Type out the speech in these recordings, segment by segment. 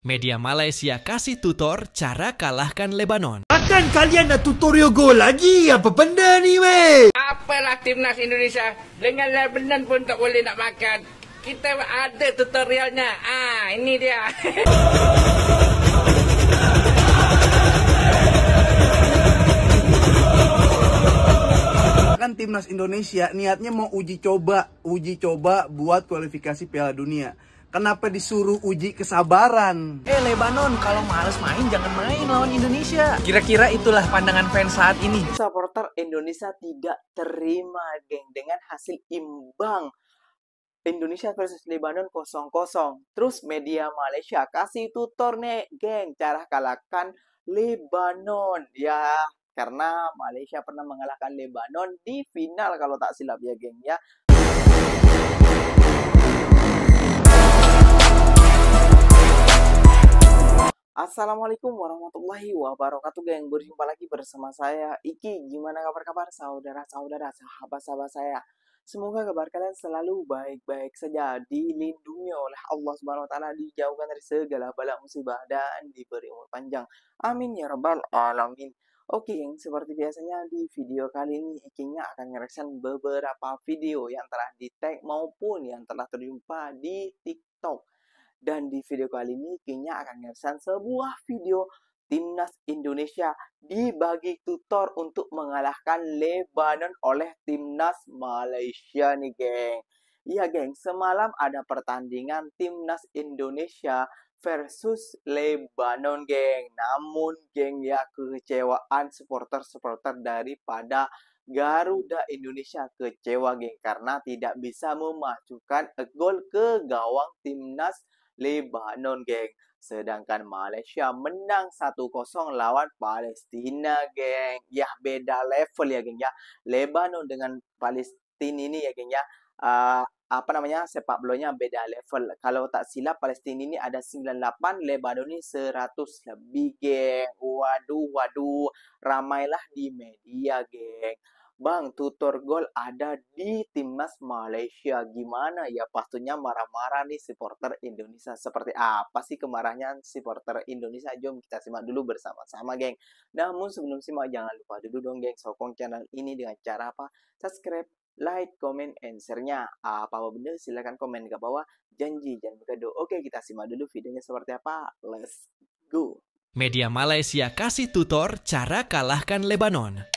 Media Malaysia kasih tutor cara kalahkan Lebanon. Takkan kalian nak tutorial gol lagi? Apa benda ni, weh? Apalah timnas Indonesia dengan Lebanon pun tak boleh nak makan. Kita ada tutorialnya. Ini dia. Kan timnas Indonesia niatnya mau uji coba buat kualifikasi Piala Dunia. Kenapa disuruh uji kesabaran? Lebanon, kalau males main jangan main lawan Indonesia. Kira-kira itulah pandangan fans saat ini. Supporter Indonesia tidak terima, geng, dengan hasil imbang Indonesia versus Lebanon 0-0. Terus media Malaysia kasih tutor nih, geng, cara kalahkan Lebanon. Ya, karena Malaysia pernah mengalahkan Lebanon di final kalau tak silap ya, geng, ya. Assalamualaikum warahmatullahi wabarakatuh, geng. Berjumpa lagi bersama saya Iki. Gimana kabar saudara-saudara, sahabat-sahabat saya? Semoga kabar kalian selalu baik-baik saja, dilindungi oleh Allah Subhanahu wa taala, dijauhkan dari segala bala musibah dan diberi umur panjang. Amin ya rabbal alamin. Oke, geng, seperti biasanya di video kali ini Ikinya akan ngereaction beberapa video yang telah di-tag maupun yang telah terjumpa di TikTok. Dan di video kali ini Kinya akan ngereaction sebuah video timnas Indonesia dibagi tutor untuk mengalahkan Lebanon oleh timnas Malaysia nih, geng. Iya, geng, semalam ada pertandingan timnas Indonesia versus Lebanon, geng. Namun, geng, ya, kekecewaan supporter-supporter daripada Garuda Indonesia kecewa, geng, karena tidak bisa memajukan gol ke gawang timnas Lebanon, geng. Sedangkan Malaysia menang 1-0 lawan Palestina, geng. Ya, beda level ya, geng, ya. Lebanon dengan Palestina ini ya, geng, ya. Sepak bolanya beda level. Kalau tak silap Palestina ini ada 98, Lebanon ini 100 lebih, geng. Waduh, ramailah di media, geng. Bang, tutor gol ada di timnas Malaysia. Gimana ya? Pastinya marah-marah nih supporter Indonesia. Seperti apa sih kemarahan supporter Indonesia? Jom kita simak dulu bersama-sama, geng. Namun sebelum simak, jangan lupa dulu dong, geng, sokong channel ini dengan cara apa? Subscribe, like, comment, and share-nya. Apa bener? Silahkan komen ke bawah. Janji, jangan bergaduh. Oke, kita simak dulu videonya seperti apa. Let's go. Media Malaysia kasih tutor cara kalahkan Lebanon.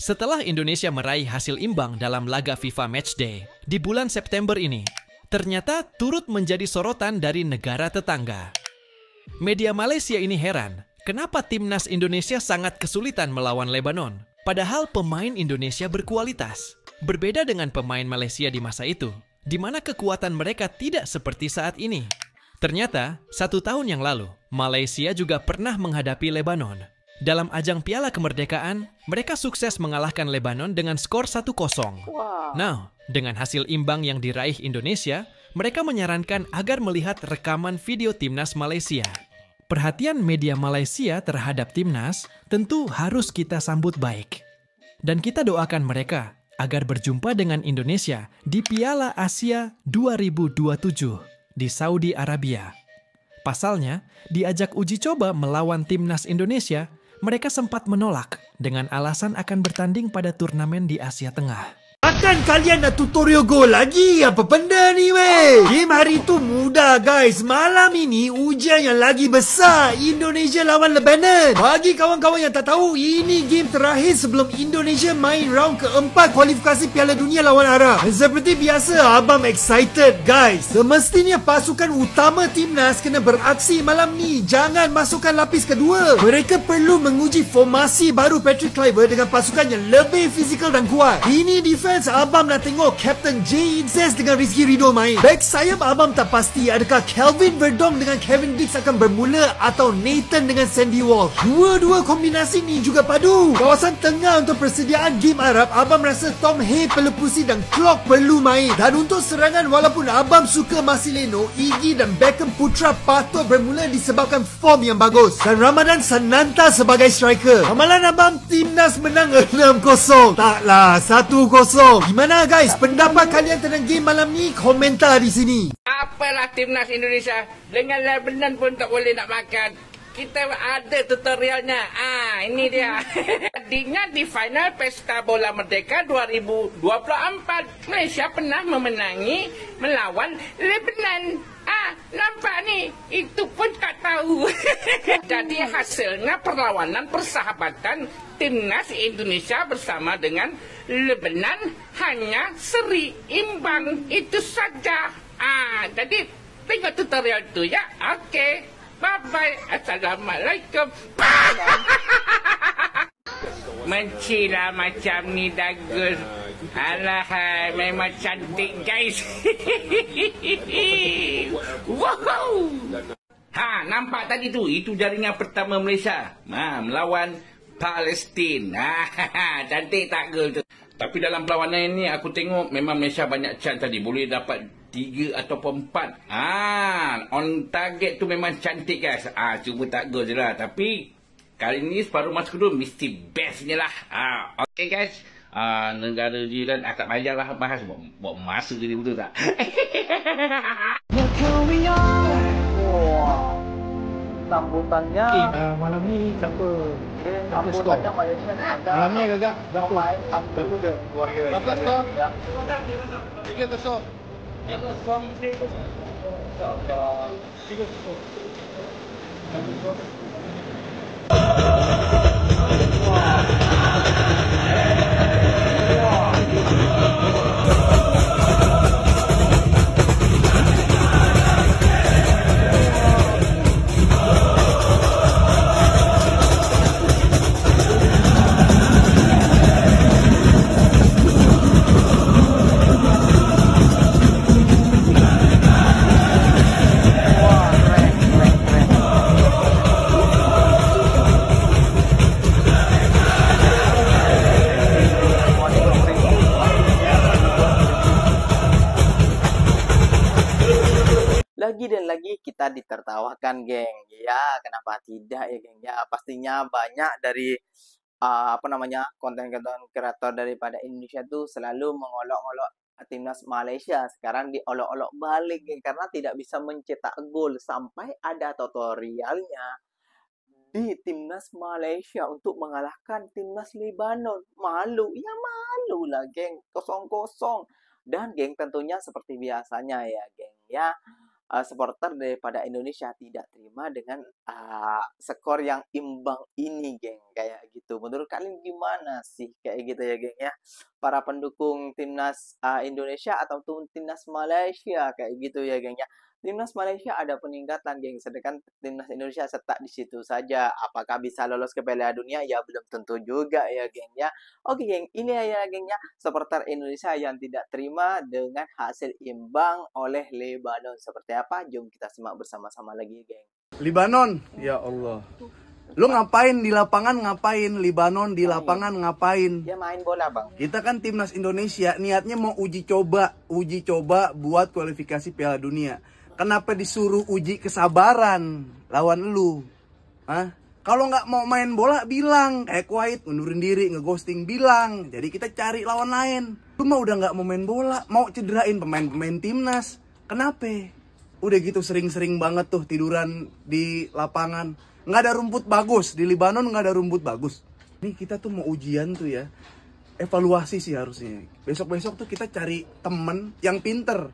Setelah Indonesia meraih hasil imbang dalam laga FIFA Matchday di bulan September ini, ternyata turut menjadi sorotan dari negara tetangga. Media Malaysia ini heran, kenapa timnas Indonesia sangat kesulitan melawan Lebanon, padahal pemain Indonesia berkualitas. Berbeda dengan pemain Malaysia di masa itu, di mana kekuatan mereka tidak seperti saat ini. Ternyata, 1 tahun yang lalu, Malaysia juga pernah menghadapi Lebanon. Dalam ajang Piala Kemerdekaan, mereka sukses mengalahkan Lebanon dengan skor 1-0. Nah, dengan hasil imbang yang diraih Indonesia, mereka menyarankan agar melihat rekaman video timnas Malaysia. Perhatian media Malaysia terhadap timnas tentu harus kita sambut baik. Dan kita doakan mereka agar berjumpa dengan Indonesia di Piala Asia 2027 di Saudi Arabia. Pasalnya, diajak uji coba melawan timnas Indonesia, mereka sempat menolak dengan alasan akan bertanding pada turnamen di Asia Tengah. Takkan kalian nak tutorial gol lagi? Apa benda ni, weh? Game hari tu mudah, guys. Malam ini ujian yang lagi besar, Indonesia lawan Lebanon. Bagi kawan-kawan yang tak tahu, ini game terakhir sebelum Indonesia main round keempat kualifikasi Piala Dunia lawan Arab. Seperti biasa, abang excited, guys. Semestinya pasukan utama timnas kena beraksi malam ni. Jangan masukkan lapis kedua. Mereka perlu menguji formasi baru Patrick Kluivert dengan pasukan yang lebih fizikal dan kuat. Ini defense abang nak tengok Captain J. Inces dengan Rizky Ridho main. Back sayap abang tak pasti adakah Kelvin Verdong dengan Kevin Dix akan bermula atau Nathan dengan Sandy Walsh. Dua-dua kombinasi ni juga padu. Kawasan tengah untuk persediaan game Arab, abang rasa Tom Hay, Pelepusi dan Clark perlu main. Dan untuk serangan, walaupun abang suka Marcelino, Iggy dan Beckham Putra patut bermula disebabkan form yang bagus. Dan Ramadan Sananta sebagai striker. Amalan abang timnas menang 6-0. Taklah, 1-0. Gimana, guys? Pendapat kalian tentang game malam ni? Komentar di sini. Apa apalah timnas Indonesia dengan Lebanon pun tak boleh nak makan. Kita ada tutorialnya. Ini dia. Tadinya di final Pesta Bola Merdeka 2024 Malaysia pernah memenangi melawan Lebanon. Nampak ni. Itu pun tak tahu. Jadi hasilnya perlawanan persahabatan timnas Indonesia bersama dengan Lebanon hanya seri imbang. Itu saja. Jadi tengok tutorial tu ya. Okey. Bye-bye. Assalamualaikum. Mencilah macam ni Dagus. Alahai, memang cantik guys. Wow. Nampak tadi tu? Itu jaringan pertama Malaysia. Melawan Palestin. Cantik tak girl tu? Tapi dalam perlawanan ini aku tengok memang Malaysia banyak chance tadi. Boleh dapat 3 ataupun 4. On target tu memang cantik guys. Cuma tak gol je lah. Tapi kali ni separuh masa kedua mesti bestnya lah. Okay guys. Negara jiran tak payah lah bahas. Buat masa je betul tak? Sambutannya Malam ni siapa? sambutannya Malaysia Malam ni agak berapa? pemain Berapa skor? 3-0. Lagi dan lagi kita ditertawakan, geng. Ya, kenapa tidak ya, geng? Ya, pastinya banyak dari konten-konten kreator daripada Indonesia tuh selalu mengolok-olok timnas Malaysia. Sekarang diolok-olok balik, geng, karena tidak bisa mencetak gol. Sampai ada tutorialnya di timnas Malaysia untuk mengalahkan timnas Lebanon. Malu, ya malu lah, geng. 0-0. Dan geng, tentunya seperti biasanya ya, geng, ya. Supporter daripada Indonesia tidak terima dengan skor yang imbang ini, geng, kayak gitu. Menurut kalian gimana sih kayak gitu ya, geng, ya? Para pendukung timnas Indonesia ataupun timnas Malaysia kayak gitu ya, geng, ya. Timnas Malaysia ada peningkatan, geng, sedangkan timnas Indonesia setak di situ saja. Apakah bisa lolos ke Piala Dunia? Ya belum tentu juga ya, geng, ya. Oke, geng, ini ya, geng, ya, supporter Indonesia yang tidak terima dengan hasil imbang oleh Lebanon. Seperti apa? Jom kita simak bersama-sama lagi, geng. Lebanon, ya Allah. Lu ngapain di lapangan, ngapain? Lebanon di lapangan ngapain? Ya main bola, bang. Kita kan timnas Indonesia niatnya mau uji coba buat kualifikasi Piala Dunia. Kenapa disuruh uji kesabaran lawan lu? Kalau nggak mau main bola bilang, kayak Kuwait mundurin diri, ngeghosting bilang. Jadi kita cari lawan lain. Lu mah udah nggak mau main bola, mau cederain pemain-pemain timnas. Kenapa? Udah gitu sering-sering banget tuh tiduran di lapangan. Nggak ada rumput bagus di Lebanon, nggak ada rumput bagus. Nih kita tuh mau ujian tuh ya, evaluasi sih harusnya. Besok-besok tuh kita cari temen yang pinter.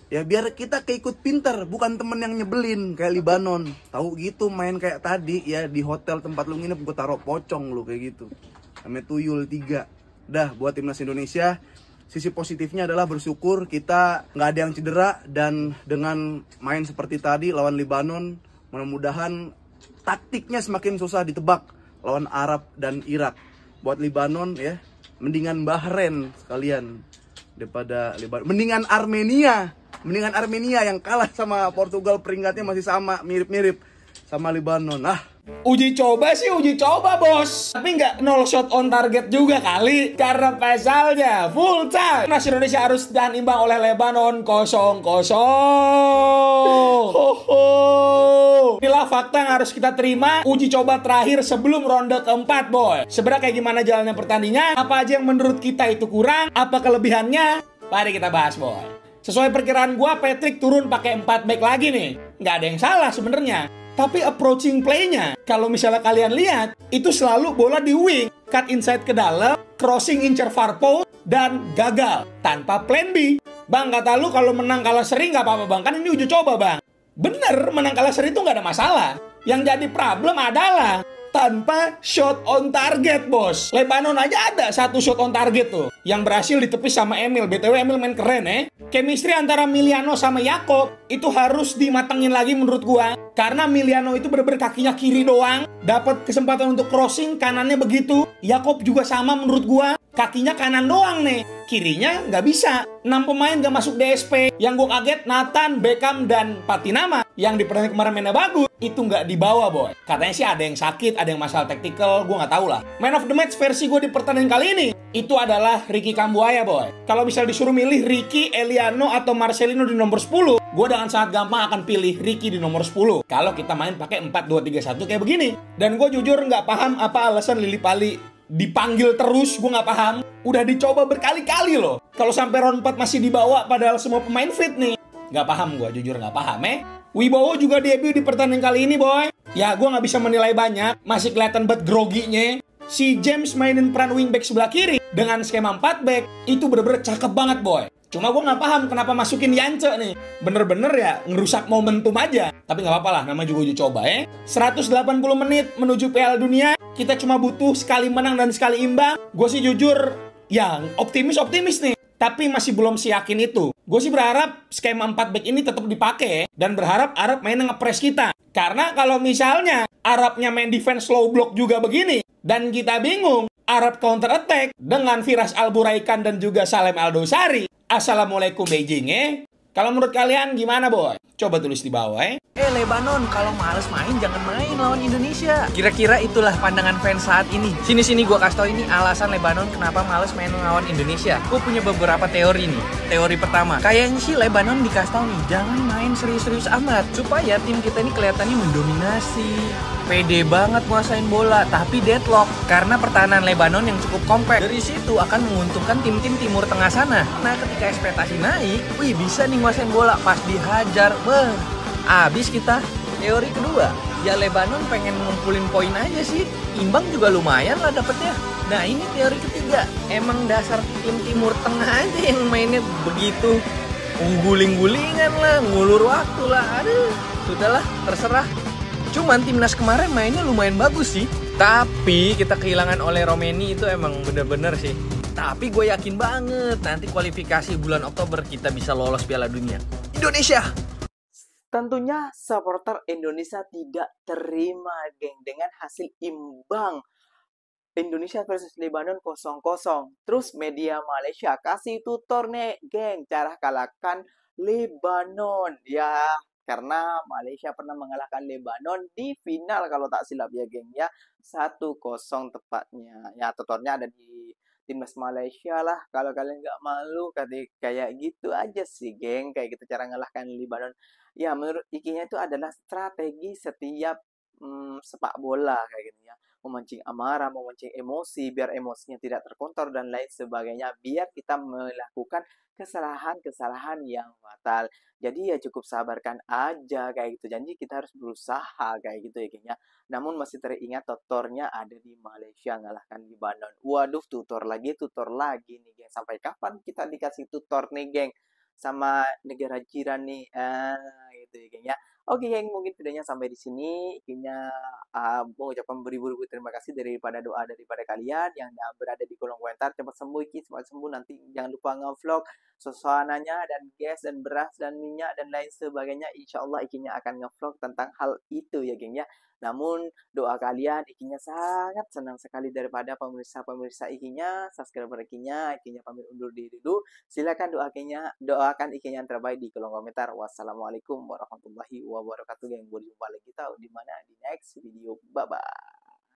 Ya biar kita keikut pinter, bukan temen yang nyebelin kayak Lebanon. Tahu gitu main kayak tadi ya di hotel tempat lu nginep gue taruh pocong lu kayak gitu. Sampai tuyul 3. Dah buat timnas Indonesia, sisi positifnya adalah bersyukur kita nggak ada yang cedera dan dengan main seperti tadi lawan Lebanon, mudah-mudahan taktiknya semakin susah ditebak lawan Arab dan Irak. Buat Lebanon ya, mendingan Bahrain sekalian daripada Lebanon. Mendingan Armenia yang kalah sama Portugal, peringkatnya masih sama, mirip-mirip sama Lebanon. Uji coba sih uji coba, bos. Tapi nggak 0 shot on target juga kali. Karena pasalnya full time. Timnas Indonesia harus tahan imbang oleh Lebanon 0-0. Inilah fakta yang harus kita terima. Uji coba terakhir sebelum ronde keempat, boy. Sebenarnya kayak gimana jalannya pertandingan? Apa aja yang menurut kita itu kurang? Apa kelebihannya? Mari kita bahas, boy. Sesuai perkiraan gua, Patrick turun pakai 4 back lagi nih. Nggak ada yang salah sebenarnya. Tapi approaching play-nya, kalau misalnya kalian lihat, itu selalu bola di wing, cut inside ke dalam, crossing incer far post, dan gagal. Tanpa plan B. Bang, kata lu kalau menang kalah seri nggak apa-apa bang, kan ini uji coba bang. Bener, menang kalah seri itu nggak ada masalah. Yang jadi problem adalah tanpa shot on target, bos. Lebanon aja ada satu shot on target tuh, yang berhasil ditepis sama Emil. BTW Emil main keren Chemistry antara Miliano sama Yakob itu harus dimatengin lagi menurut gua. Karena Miliano itu bener-bener kakinya kiri doang, dapat kesempatan untuk crossing, kanannya begitu. Yakob juga sama menurut gua, kakinya kanan doang nih, kirinya nggak bisa. 6 pemain gak masuk DSP. Yang gue kaget, Nathan, Beckham, dan Patinama yang di pertandingan kemarin mainnya bagus, itu nggak dibawa, boy. Katanya sih ada yang sakit, ada yang masalah taktikal, gue nggak tahu lah. Man of the match versi gue di pertandingan kali ini, itu adalah Ricky Kambuaya, boy. Kalau bisa disuruh milih Ricky, Eliano, atau Marcelino di nomor 10, gue dengan sangat gampang akan pilih Ricky di nomor 10. Kalau kita main pakai 4-2-3-1 kayak begini. Dan gue jujur nggak paham apa alasan Lili Pali dipanggil terus, gue nggak paham. Udah dicoba berkali-kali loh. Kalau sampai round 4 masih dibawa padahal semua pemain fit nih. Nggak paham gue, jujur nggak paham Wibowo juga debut di pertandingan kali ini, boy. Ya, gue nggak bisa menilai banyak. Masih kelihatan banget groginya. Si James mainin peran wingback sebelah kiri dengan skema 4 back. Itu bener-bener cakep banget, boy. Cuma gue nggak paham kenapa masukin Yance nih. Bener-bener ya ngerusak momentum aja. Tapi nggak apa-apa lah, namanya juga uji coba 180 menit menuju Piala Dunia. Kita cuma butuh sekali menang dan sekali imbang. Gue sih jujur, ya optimis nih. Tapi masih belum seyakin itu. Gue sih berharap skema 4 back ini tetap dipakai dan berharap Arab main nge-press kita. Karena kalau misalnya Arabnya main defense slow block juga begini dan kita bingung, Arab counter attack dengan Firas Alburaikan dan juga Salem Aldosari. Assalamualaikum Beijing Kalau menurut kalian gimana, boy? Coba tulis di bawah Lebanon, kalau males main jangan main lawan Indonesia. Kira-kira itulah pandangan fans saat ini. Sini gua kasih tau ini alasan Lebanon kenapa males main lawan Indonesia. Gua punya beberapa teori nih. Teori pertama, kayaknya sih Lebanon dikasih tau nih, jangan main serius-serius amat supaya tim kita ini kelihatannya mendominasi. Pede banget nguasain bola, tapi deadlock karena pertahanan Lebanon yang cukup kompak. Dari situ akan menguntungkan tim-tim Timur Tengah sana. Nah, ketika ekspektasi naik, bisa nih nguasain bola, pas dihajar, abis kita. Teori kedua, ya Lebanon pengen ngumpulin poin aja sih. Imbang juga lumayan lah dapetnya. Nah, ini teori ketiga, emang dasar tim Timur Tengah aja yang mainnya begitu. Guling-gulingan lah, ngulur waktu lah. Aduh, sudahlah, terserah. Cuman timnas kemarin mainnya lumayan bagus sih. Tapi kita kehilangan oleh Romeni itu emang bener-bener sih. Tapi gue yakin banget nanti kualifikasi bulan Oktober kita bisa lolos Piala Dunia. Indonesia! Tentunya supporter Indonesia tidak terima, geng, dengan hasil imbang Indonesia versus Lebanon 0-0. Terus media Malaysia kasih tutor nih, geng, cara kalahkan Lebanon. Ya, karena Malaysia pernah mengalahkan Lebanon di final kalau tak silap ya, geng, ya. 1-0 tepatnya. Ya, tutornya ada di timnas Malaysia lah. Kalau kalian nggak malu, kayak gitu aja sih, geng. Kayak gitu cara mengalahkan Lebanon. Ya, menurut Ikinya itu adalah strategi setiap sepak bola kayak gitu ya. Memancing amarah, memancing emosi, biar emosinya tidak terkontrol dan lain sebagainya. Biar kita melakukan kesalahan-kesalahan yang fatal. Jadi ya cukup sabarkan aja kayak gitu. Janji kita harus berusaha kayak gitu ya, geng ya. Namun masih teringat tutornya ada di Malaysia ngalahkan Lebanon. Waduh, tutor lagi nih, geng. Sampai kapan kita dikasih tutor nih, geng? Sama negara jiran nih. Gitu ya, geng ya. Oke, geng, mungkin videonya sampai di sini. Ikinya mengucapkan beribu-ribu terima kasih daripada doa daripada kalian yang berada di kolom komentar. Cepat sembuh, Iki, cepat sembuh. Nanti jangan lupa nge-vlog suasananya dan gas dan beras dan minyak dan lain sebagainya. Insya Allah Ikinya akan nge-vlog tentang hal itu ya, geng ya. Namun doa kalian Ikinya sangat senang sekali daripada pemirsa Ikinya, subscriber Ikinya pamit undur diri dulu. Silakan doakan Ikinya yang terbaik di kolom komentar. Wassalamualaikum warahmatullahi wabarakatuh, geng. Berjumpa lagi kita di mana di next video. Bye bye.